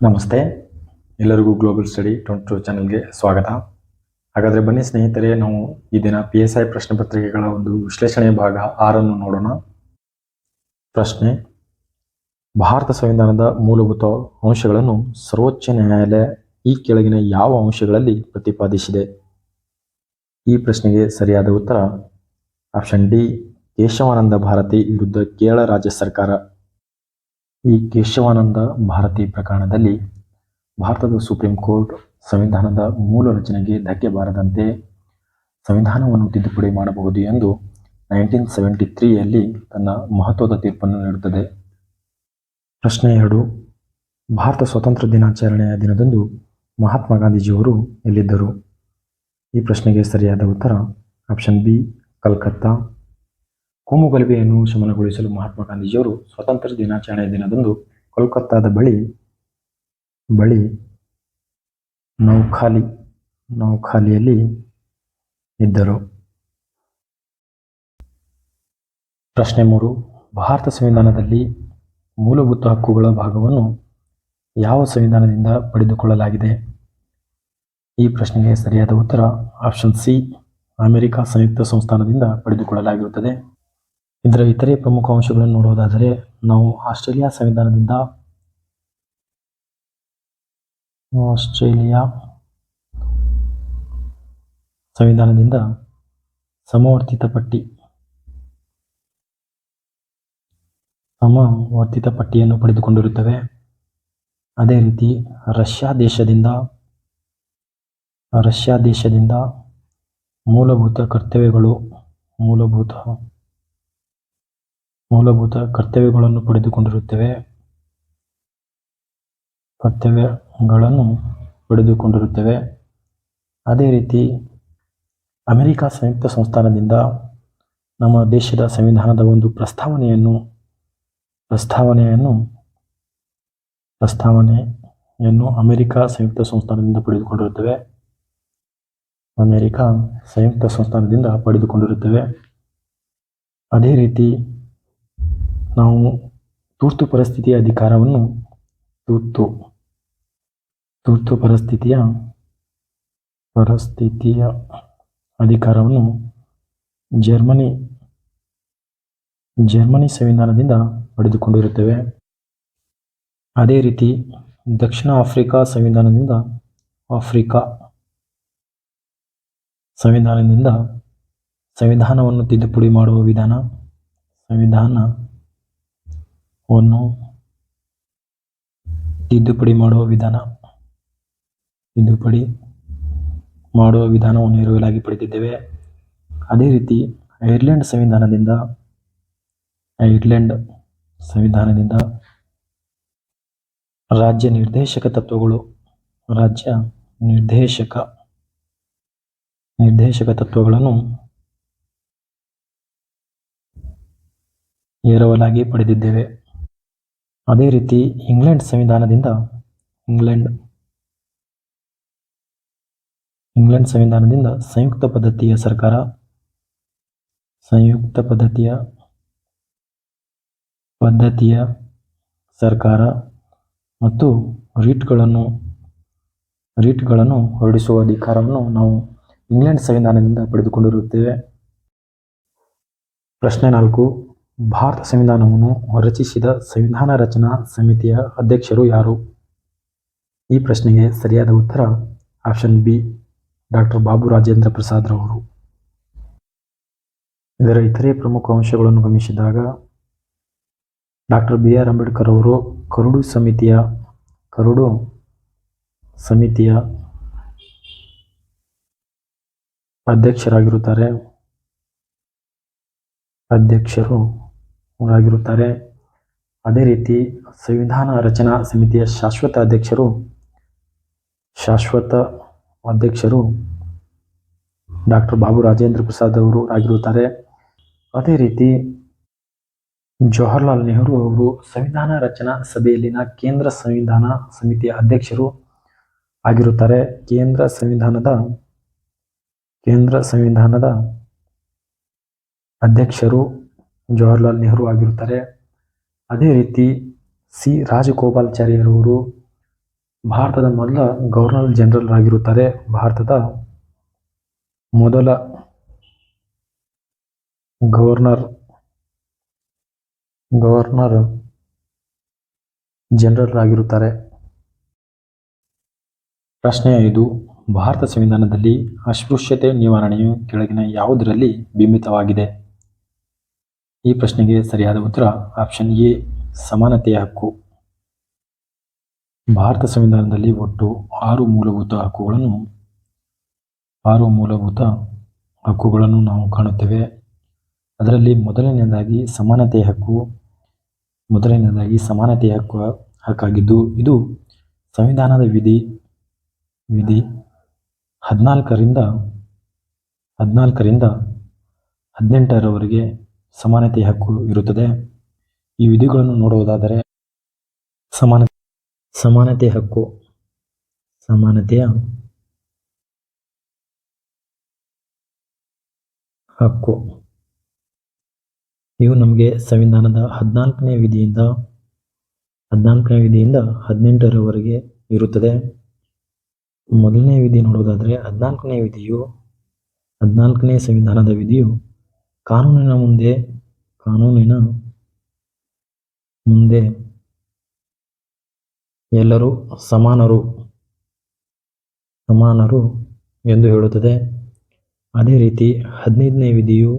ನಮಸ್ತೆ, ಎಲ್ಲರಿಗೂ global study 22 ಚಾನಲ್ಗೆ ಸ್ವಾಗತ. ಹಾಗಾದರೆ ಬನ್ನಿ ಸ್ನೇಹಿತರೆ, ನಾವು ಈ ದಿನ PSI ಪ್ರಶ್ನೆ ಪತ್ರಿಕೆಗಳ ಒಂದು ವಿಶ್ಲೇಷಣೆ ಭಾಗ 6 ನೋಡೋಣ. ಪ್ರಶ್ನೆ: ಭಾರತ ಸಂವಿಧಾನದ ಮೂಲಭೂತ ಅಂಶಗಳನ್ನು ಸರ್ವೋಚ್ಚ ನ್ಯಾಯಾಲಯ ಈ ಕೆಳಗಿನ ಯಾವ ಅಂಶಗಳಲ್ಲಿ ಪ್ರತಿಪಾದಿಸಿದೆ? ಈ ಪ್ರಶ್ನೆಗೆ ಸರಿಯಾದ ಉತ್ತರ ಆಪ್ಷನ್ ಡಿ, ಕೇಶವಾನಂದ ಭಾರತಿ ವಿರುದ್ಧ ಕೇರಳ ರಾಜ್ಯ ಸರ್ಕಾರ. ಈ ಕೇಶವಾನಂದ ಭಾರತಿ ಪ್ರಕರಣದಲ್ಲಿ ಭಾರತದ ಸುಪ್ರೀಂ ಕೋರ್ಟ್ ಸಂವಿಧಾನದ ಮೂಲ ರಚನೆಗೆ ಧಕ್ಕೆ ಬಾರದಂತೆ ಸಂವಿಧಾನವನ್ನು ತಿದ್ದುಪಡಿ ಮಾಡಬಹುದು ಎಂದು 1973ಯಲ್ಲಿ ತನ್ನ ಮಹತ್ವದ ತೀರ್ಪನ್ನು ನೀಡುತ್ತದೆ. ಪ್ರಶ್ನೆ 2: ಭಾರತ ಸ್ವಾತಂತ್ರ್ಯ ದಿನಾಚರಣೆಯ ದಿನದಂದು ಮಹಾತ್ಮ ಗಾಂಧೀಜಿಯವರು ಎಲ್ಲಿದ್ದರು? ಈ ಪ್ರಶ್ನೆಗೆ ಸರಿಯಾದ ಉತ್ತರ ಆಪ್ಷನ್ ಬಿ, ಕಲ್ಕತ್ತಾ. ಕೋಮು ಗಲಭೆಯನ್ನು ಶಮನಗೊಳಿಸಲು ಮಹಾತ್ಮ ಗಾಂಧೀಜಿಯವರು ಸ್ವಾತಂತ್ರ್ಯ ದಿನಾಚರಣೆಯ ದಿನದಂದು ಕೋಲ್ಕತ್ತಾದ ಬಳಿ ನೌಖಾಲಿಯಲ್ಲಿ ಇದ್ದರು. ಪ್ರಶ್ನೆ 3: ಭಾರತ ಸಂವಿಧಾನದಲ್ಲಿ ಮೂಲಭೂತ ಹಕ್ಕುಗಳ ಭಾಗವನ್ನು ಯಾವ ಸಂವಿಧಾನದಿಂದ ಪಡೆದುಕೊಳ್ಳಲಾಗಿದೆ? ಈ ಪ್ರಶ್ನೆಗೆ ಸರಿಯಾದ ಉತ್ತರ ಆಪ್ಷನ್ ಸಿ, ಅಮೆರಿಕ ಸಂಯುಕ್ತ ಸಂಸ್ಥಾನದಿಂದ ಪಡೆದುಕೊಳ್ಳಲಾಗಿರುತ್ತದೆ. ಇದರ ಇತರೆ ಪ್ರಮುಖ ಅಂಶಗಳನ್ನು ನೋಡುವುದಾದರೆ, ನಾವು ಆಸ್ಟ್ರೇಲಿಯಾ ಸಂವಿಧಾನದಿಂದ ಸಮವರ್ತಿತ ಪಟ್ಟಿಯನ್ನು ಪಡೆದುಕೊಂಡಿರುತ್ತೇವೆ. ಅದೇ ರೀತಿ ರಷ್ಯಾ ದೇಶದಿಂದ ಮೂಲಭೂತ ಕರ್ತವ್ಯಗಳನ್ನು ಪಡೆದುಕೊಂಡಿರುತ್ತೇವೆ. ಅದೇ ರೀತಿ ಅಮೆರಿಕ ಸಂಯುಕ್ತ ಸಂಸ್ಥಾನದಿಂದ ನಮ್ಮ ದೇಶದ ಸಂವಿಧಾನದ ಒಂದು ಪ್ರಸ್ತಾವನೆಯನ್ನು ಅಮೆರಿಕ ಸಂಯುಕ್ತ ಸಂಸ್ಥಾನದಿಂದ ಪಡೆದುಕೊಂಡಿರುತ್ತೇವೆ. ಅದೇ ರೀತಿ ನಾವು ತುರ್ತು ಪರಿಸ್ಥಿತಿಯ ಅಧಿಕಾರವನ್ನು ಜರ್ಮನಿ ಸಂವಿಧಾನದಿಂದ ಪಡೆದುಕೊಂಡಿರುತ್ತೇವೆ. ಅದೇ ರೀತಿ ದಕ್ಷಿಣ ಆಫ್ರಿಕಾ ಸಂವಿಧಾನದಿಂದ ಸಂವಿಧಾನವನ್ನು ತಿದ್ದುಪಡಿ ಮಾಡುವ ವಿಧಾನವನ್ನು ಎರವಲಾಗಿ ಪಡೆದಿದ್ದೇವೆ. ಅದೇ ರೀತಿ ಐರ್ಲೆಂಡ್ ಸಂವಿಧಾನದಿಂದ ರಾಜ್ಯ ನಿರ್ದೇಶಕ ತತ್ವಗಳನ್ನು ಎರವಲಾಗಿ ಪಡೆದಿದ್ದೇವೆ. ಅದೇ ರೀತಿ ಇಂಗ್ಲೆಂಡ್ ಸಂವಿಧಾನದಿಂದ ಸಂಯುಕ್ತ ಪದ್ಧತಿಯ ಸರ್ಕಾರ ಮತ್ತು ರೀಟ್ಗಳನ್ನು ಹೊರಡಿಸುವ ಅಧಿಕಾರವನ್ನು ನಾವು ಇಂಗ್ಲೆಂಡ್ ಸಂವಿಧಾನದಿಂದ ಪಡೆದುಕೊಂಡಿರುತ್ತೇವೆ. ಪ್ರಶ್ನೆ 4: ಭಾರತ ಸಂವಿಧಾನವನ್ನು ರಚಿಸಿದ ಸಂವಿಧಾನ ರಚನಾ ಸಮಿತಿಯ ಅಧ್ಯಕ್ಷರು ಯಾರು? ಈ ಪ್ರಶ್ನೆಗೆ ಸರಿಯಾದ ಉತ್ತರ option B, doctor Babu Rajendra Prasad ರವರು. ಇದರ ಇತರೆ ಪ್ರಮುಖ ಅಂಶಗಳನ್ನು ಗಮನಿಸಿದಾಗ, ಡಾಕ್ಟರ್ BR ಅಂಬೇಡ್ಕರ್ ಅವರು ಕರಡು ಸಮಿತಿಯ ಅಧ್ಯಕ್ಷರಾಗಿರುತ್ತಾರೆ. ಅದೇ ರೀತಿ ಸಂವಿಧಾನ ರಚನಾ ಸಮಿತಿಯ ಶಾಶ್ವತ ಅಧ್ಯಕ್ಷರು ಡಾಕ್ಟರ್ ಬಾಬು ರಾಜೇಂದ್ರ ಪ್ರಸಾದ್ ಅವರು ಆಗಿರುತ್ತಾರೆ. ಅದೇ ರೀತಿ ಜವಾಹರ್ಲಾಲ್ ನೆಹರು ಅವರು ಸಂವಿಧಾನ ರಚನಾ ಸಭೆಯಲ್ಲಿನ ಕೇಂದ್ರ ಸಂವಿಧಾನ ಸಮಿತಿಯ ಅಧ್ಯಕ್ಷರು ಆಗಿರುತ್ತಾರೆ. ಕೇಂದ್ರ ಸಂವಿಧಾನದ ಅಧ್ಯಕ್ಷರು ಜವಾಹರ್ಲಾಲ್ ನೆಹರು ಆಗಿರುತ್ತಾರೆ. ಅದೇ ರೀತಿ ಸಿ ರಾಜಗೋಪಾಲಾಚಾರಿಯರವರು ಭಾರತದ ಮೊದಲ ಗವರ್ನರ್ ಜನರಲ್ ಆಗಿರುತ್ತಾರೆ. ಭಾರತದ ಮೊದಲ ಗವರ್ನರ್ ಜನರಲ್ ಆಗಿರುತ್ತಾರೆ. ಪ್ರಶ್ನೆ 5. ಭಾರತ ಸಂವಿಧಾನದಲ್ಲಿ ಅಸ್ಪೃಶ್ಯತೆ ನಿವಾರಣೆಯು ಕೆಳಗಿನ ಯಾವುದರಲ್ಲಿ ಬಿಂಬಿತವಾಗಿದೆ? ಈ ಪ್ರಶ್ನೆಗೆ ಸರಿಯಾದ ಉತ್ತರ ಆಪ್ಷನ್ ಎ, ಸಮಾನತೆಯ ಹಕ್ಕು. ಭಾರತ ಸಂವಿಧಾನದಲ್ಲಿ ಒಟ್ಟು 6 ಮೂಲಭೂತ ಹಕ್ಕುಗಳನ್ನು ನಾವು ಕಾಣುತ್ತೇವೆ. ಅದರಲ್ಲಿ ಮೊದಲನೆಯದಾಗಿ ಸಮಾನತೆಯ ಹಕ್ಕಾಗಿದ್ದು, ಇದು ಸಂವಿಧಾನದ ವಿಧಿ 14ರಿಂದ 18ರವರೆಗೆ ಸಮಾನತೆಯ ಹಕ್ಕು ಇರುತ್ತದೆ. ಈ ವಿಧಿಗಳನ್ನು ನೋಡುವುದಾದರೆ ಸಮಾನತೆಯ ಹಕ್ಕು ಇವು ನಮಗೆ ಸಂವಿಧಾನದ 14ನೇ ವಿಧಿಯಿಂದ 18ರವರೆಗೆ ಇರುತ್ತದೆ. ಮೊದಲನೇ ವಿಧಿ ನೋಡುವುದಾದರೆ 14ನೇ ಸಂವಿಧಾನದ ವಿಧಿಯು ಕಾನೂನಿನ ಮುಂದೆ ಎಲ್ಲರೂ ಸಮಾನರು ಎಂದು ಹೇಳುತ್ತದೆ. ಅದೇ ರೀತಿ 15ನೇ ವಿಧಿಯು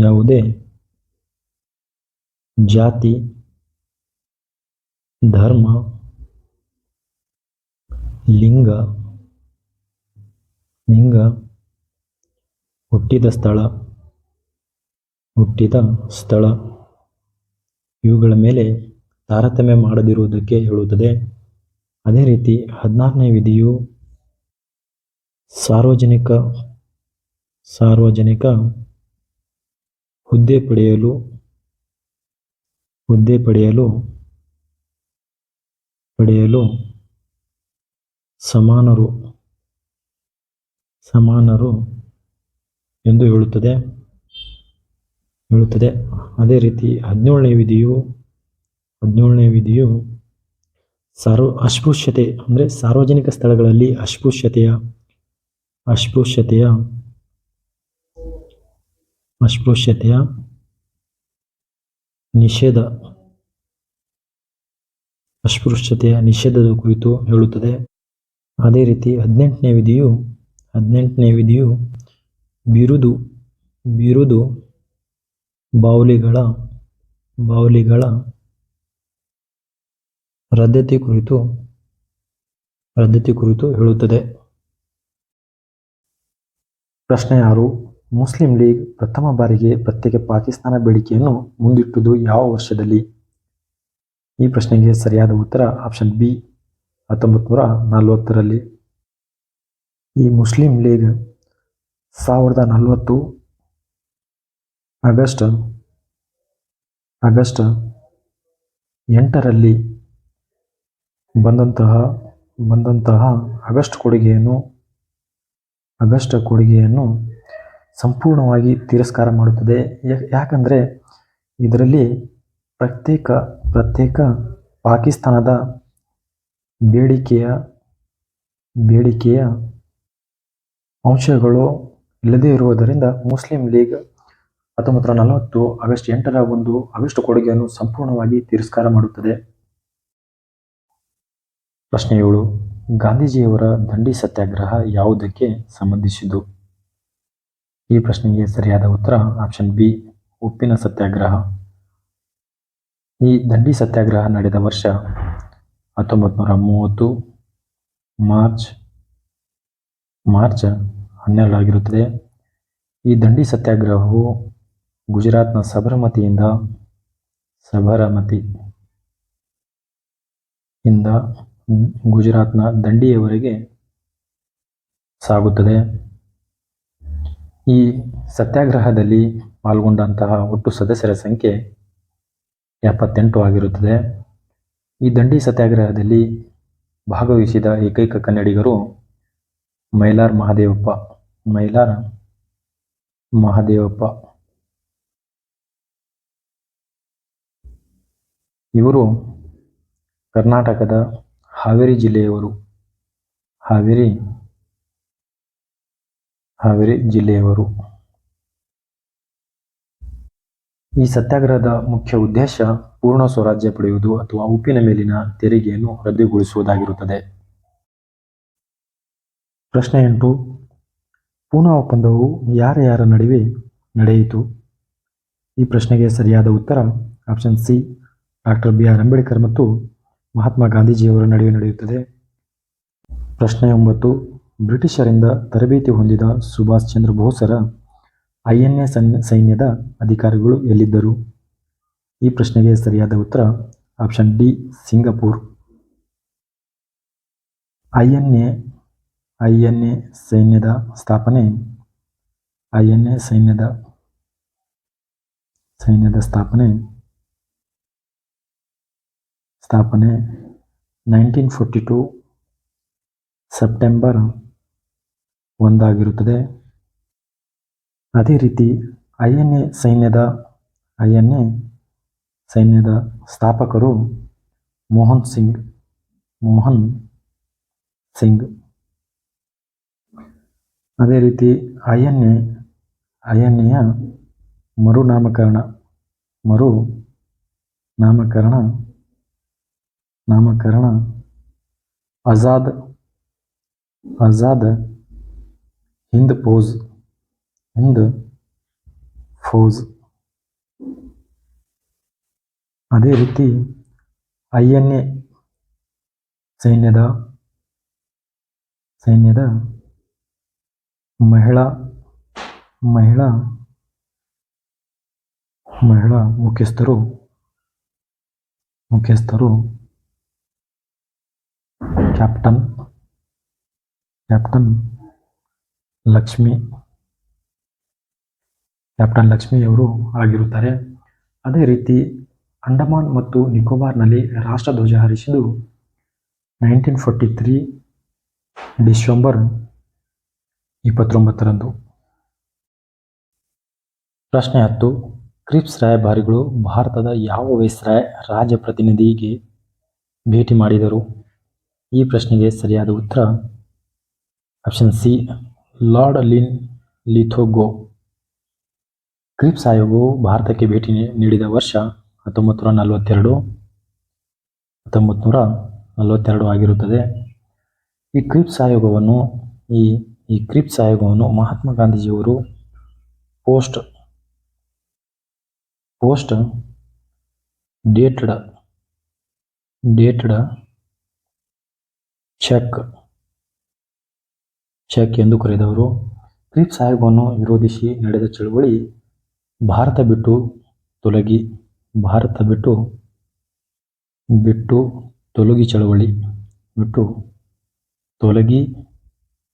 ಯಾವುದೇ ಜಾತಿ, ಧರ್ಮ, ಲಿಂಗ, ಹುಟ್ಟಿದ ಸ್ಥಳ ಇವುಗಳ ಮೇಲೆ ತಾರತಮ್ಯ ಮಾಡದಿರುವುದಕ್ಕೆ ಹೇಳುತ್ತದೆ. ಅದೇ ರೀತಿ 16ನೇ ವಿಧಿಯು ಸಾರ್ವಜನಿಕ ಹುದ್ದೆ ಪಡೆಯಲು ಸಮಾನರು ಎಂದು ಹೇಳುತ್ತದೆ. ಅದೇ ರೀತಿ 17ನೇ ವಿಧಿಯು ಅಸ್ಪೃಶ್ಯತೆ ಅಂದರೆ ಸಾರ್ವಜನಿಕ ಸ್ಥಳಗಳಲ್ಲಿ ಅಸ್ಪೃಶ್ಯತೆಯ ನಿಷೇಧದ ಕುರಿತು ಹೇಳುತ್ತದೆ. ಅದೇ ರೀತಿ 18ನೇ ವಿಧಿಯು ಬಿರುದು ಬಾವಲಿಗಳ ರದ್ದತಿ ಕುರಿತು ಹೇಳುತ್ತದೆ. ಪ್ರಶ್ನೆ 6. ಮುಸ್ಲಿಂ ಲೀಗ್ ಪ್ರಥಮ ಬಾರಿಗೆ ಪ್ರತ್ಯೇಕ ಪಾಕಿಸ್ತಾನ ಬೇಡಿಕೆಯನ್ನು ಮುಂದಿಟ್ಟುದು ಯಾವ ವರ್ಷದಲ್ಲಿ? ಈ ಪ್ರಶ್ನೆಗೆ ಸರಿಯಾದ ಉತ್ತರ ಆಪ್ಷನ್ ಬಿ, 1940ರಲ್ಲಿ. ಈ ಮುಸ್ಲಿಂ ಲೀಗ್ 1940 ಆಗಸ್ಟ್ 8ರಲ್ಲಿ ಬಂದಂತಹ ಆಗಸ್ಟ್ ಕೊಡುಗೆಯನ್ನು ಸಂಪೂರ್ಣವಾಗಿ ತಿರಸ್ಕಾರ ಮಾಡುತ್ತದೆ. ಯಾಕಂದರೆ ಇದರಲ್ಲಿ ಪ್ರತ್ಯೇಕ ಪಾಕಿಸ್ತಾನದ ಬೇಡಿಕೆಯ ಅಂಶಗಳು ಇಲ್ಲದೇ ಇರುವುದರಿಂದ ಮುಸ್ಲಿಂ ಲೀಗ್ 1940 ಆಗಸ್ಟ್ 8ರ ಒಂದು ಆಗಸ್ಟ್ ಕೊಡುಗೆಯನ್ನು ಸಂಪೂರ್ಣವಾಗಿ ತಿರಸ್ಕಾರ ಮಾಡುತ್ತದೆ. ಪ್ರಶ್ನೆ 7. ಗಾಂಧೀಜಿಯವರ ದಂಡಿ ಸತ್ಯಾಗ್ರಹ ಯಾವುದಕ್ಕೆ ಸಂಬಂಧಿಸಿದ್ದು? ಈ ಪ್ರಶ್ನೆಗೆ ಸರಿಯಾದ ಉತ್ತರ ಆಪ್ಷನ್ ಬಿ, ಉಪ್ಪಿನ ಸತ್ಯಾಗ್ರಹ. ಈ ದಂಡಿ ಸತ್ಯಾಗ್ರಹ ನಡೆದ ವರ್ಷ 1930 ಮಾರ್ಚ್ 12 ಆಗಿರುತ್ತದೆ. ಈ ದಂಡಿ ಸತ್ಯಾಗ್ರಹವು ಗುಜರಾತ್ನ ಸಬರಮತಿಯಿಂದ ಗುಜರಾತ್ನ ದಂಡಿಯವರೆಗೆ ಸಾಗುತ್ತದೆ. ಈ ಸತ್ಯಾಗ್ರಹದಲ್ಲಿ ಪಾಲ್ಗೊಂಡಂತಹ ಒಟ್ಟು ಸದಸ್ಯರ ಸಂಖ್ಯೆ 78 ಆಗಿರುತ್ತದೆ. ಈ ದಂಡಿ ಸತ್ಯಾಗ್ರಹದಲ್ಲಿ ಭಾಗವಹಿಸಿದ ಏಕೈಕ ಕನ್ನಡಿಗರು ಮೈಲಾರ ಮಹದೇವಪ್ಪ. ಇವರು ಕರ್ನಾಟಕದ ಹಾವೇರಿ ಜಿಲ್ಲೆಯವರು. ಹಾವೇರಿ ಜಿಲ್ಲೆಯವರು. ಈ ಸತ್ಯಾಗ್ರಹದ ಮುಖ್ಯ ಉದ್ದೇಶ ಪೂರ್ಣ ಸ್ವರಾಜ್ಯ ಪಡೆಯುವುದು ಅಥವಾ ಉಪ್ಪಿನ ಮೇಲಿನ ತೆರಿಗೆಯನ್ನು ರದ್ದುಗೊಳಿಸುವುದಾಗಿರುತ್ತದೆ. ಪ್ರಶ್ನೆ 8. ಪೂನಾ ಒಪ್ಪಂದವು ಯಾರ ನಡುವೆ ನಡೆಯಿತು? ಈ ಪ್ರಶ್ನೆಗೆ ಸರಿಯಾದ ಉತ್ತರ option C, doctor B R Ambedkar ಮತ್ತು ಮಹಾತ್ಮ ಗಾಂಧೀಜಿಯವರ ನಡುವೆ ನಡೆಯುತ್ತದೆ. ಪ್ರಶ್ನೆ 9. ಬ್ರಿಟಿಷರಿಂದ ತರಬೇತಿ ಹೊಂದಿದ ಸುಭಾಷ್ ಚಂದ್ರ ಬೋಸರ INA ಸೈನ್ಯದ ಅಧಿಕಾರಿಗಳು ಎಲ್ಲಿದ್ದರು? ಈ ಪ್ರಶ್ನೆಗೆ ಸರಿಯಾದ ಉತ್ತರ ಆಪ್ಷನ್ ಡಿ, ಸಿಂಗಪುರ್. INA ಸೈನ್ಯದ ಸ್ಥಾಪನೆ 1942 ಸೆಪ್ಟೆಂಬರ್ 1 ಆಗಿರುತ್ತದೆ. ಅದೇ ರೀತಿ INA ಸೈನ್ಯದ ಸ್ಥಾಪಕರು ಮೋಹನ್ ಸಿಂಗ್. ಅದೇ ರೀತಿ INAಯ ಮರುನಾಮಕರಣ ಆಜಾದ್ ಹಿಂದ್ ಫೌಜ್. ಅದೇ ರೀತಿ INA ಸೈನ್ಯದ ಮಹಿಳಾ ಮುಖ್ಯಸ್ಥರು ಕ್ಯಾಪ್ಟನ್ ಲಕ್ಷ್ಮಿಯವರು ಆಗಿರುತ್ತಾರೆ. ಅದೇ ರೀತಿ ಅಂಡಮಾನ್ ಮತ್ತು ನಿಕೋಬಾರ್ನಲ್ಲಿ ರಾಷ್ಟ್ರಧ್ವಜ ಹಾರಿಸಿದ್ದು 1943 ಡಿಸೆಂಬರ್ 29ರಂದು. ಪ್ರಶ್ನೆ 10. ಕ್ರಿಪ್ಸ್ ರಾಯಭಾರಿಗಳು ಭಾರತದ ಯಾವ ವೈಸ್ರಾಯ್ ರಾಜಪ್ರತಿನಿಧಿಗೆ ಭೇಟಿ ಮಾಡಿದರು? ಈ ಪ್ರಶ್ನೆಗೆ ಸರಿಯಾದ ಉತ್ತರ ಆಪ್ಷನ್ ಸಿ, ಲಾರ್ಡ್ ಲಿಥೋಗೋ. ಕ್ರಿಪ್ಸ್ ಆಯೋಗವು ಭಾರತಕ್ಕೆ ಭೇಟಿ ನೀಡಿದ ವರ್ಷ 1942 ಆಗಿರುತ್ತದೆ. ಈ ಕ್ರಿಪ್ಸ್ ಆಯೋಗವನ್ನು ಮಹಾತ್ಮ ಗಾಂಧೀಜಿಯವರು ಪೋಸ್ಟ್ ಡೇಟೆಡ್ ಚೆಕ್ ಎಂದು ಕರೆದವರು. ಕ್ರಿಪ್ಸ್ ಆಯೋಗವನ್ನು ವಿರೋಧಿಸಿ ನಡೆದ ಚಳವಳಿ ಭಾರತ ಬಿಟ್ಟು ತೊಲಗಿ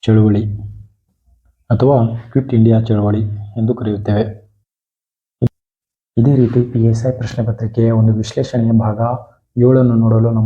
ಚಳವಳಿ ಅಥವಾ ಕ್ವಿಟ್ ಇಂಡಿಯಾ ಚಳವಳಿ ಎಂದು ಕರೆಯುತ್ತೇವೆ. ಇದೇ ರೀತಿ PSI ಪ್ರಶ್ನೆ ಪತ್ರಿಕೆಯ ಒಂದು ವಿಶ್ಲೇಷಣೆಯ ಭಾಗ 7 ನೋಡಲು ನಮ್ಮ